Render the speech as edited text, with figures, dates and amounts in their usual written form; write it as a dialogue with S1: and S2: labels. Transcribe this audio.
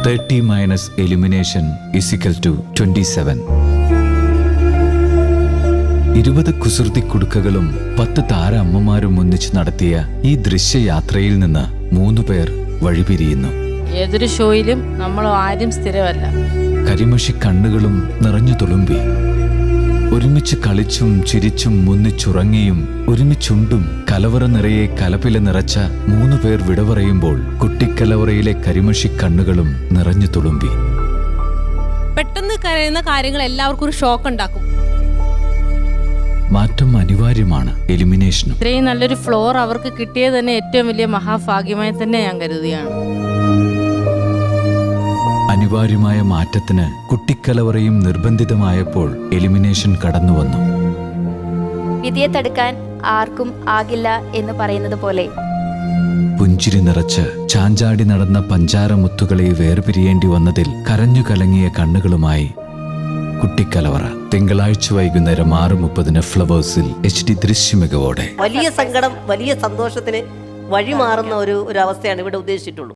S1: 30 minus elimination = 27. 20 കുസൃതി കുടുക്കകളും 10 താര അമ്മമാരും ഒന്നിച്ച് നടത്തിയ ഈ ദൃശ്യയാത്രയിൽ നിന്ന് 3 പേർ വഴിപിരിയുന്നു.
S2: ഏതൊരു ഷോയിലും നമ്മൾ ആരും സ്ഥിരമല്ല.
S1: കരിമഷി കണ്ണുകളും നിറഞ്ഞു തുളുമ്പി, ഒരുമിച്ച് കളിച്ചും ചിരിച്ചും മുന്നിച്ചുറങ്ങിയും ഒരുമിച്ചുണ്ടും കലവറ നിറയെ കലപില നിറച്ച 3 പേർ വിട പറയുമ്പോൾ കുട്ടിക്കലവറയിലെ കരിമഷി കണ്ണുകളും നിറഞ്ഞു തുളുമ്പി.
S3: പെട്ടെന്ന് കരയുന്ന കാര്യങ്ങൾ എല്ലാവർക്കും ഒരു ഷോക്ക് ഉണ്ടാക്കും.
S1: മാറ്റം അനിവാര്യമാണ് എലിമിനേഷനും.
S2: ഇത്രയും നല്ലൊരു ഫ്ലോർ അവർക്ക് കിട്ടിയത് തന്നെ ഏറ്റവും വലിയ മഹാഭാഗ്യമായി തന്നെ ഞാൻ കരുതുകയാണ്.
S1: അനിവാര്യമായ മാറ്റത്തിന് കുട്ടിക്കലവറയും നിർബന്ധിതമായപ്പോൾ എലിമിനേഷൻ കടന്നുവന്നു.
S4: വിധിയെ തടുക്കാൻ ആർക്കും ആകില്ല എന്ന് പറയുന്നത് പോലെ
S1: പുഞ്ചിരി നിറച്ച് ചാഞ്ചാടി നടന്ന പഞ്ചാരമുത്തുകളെ വേർപിരിയേണ്ടി വന്നതിൽ കരഞ്ഞു കലങ്ങിയ കണ്ണുകളുമായി കുട്ടിക്കലവറ തിങ്കളാഴ്ച വൈകുന്നേരം 6:30 ഫ്ലവേഴ്സിൽ HD ദൃശ്യമികവോടെ.
S5: വലിയ സങ്കടം വലിയ സന്തോഷത്തിന് വഴിമാറുന്ന ഒരു അവസ്ഥയാണ് ഇവിടെ ഉദ്ദേശിച്ചിട്ടുള്ളൂ.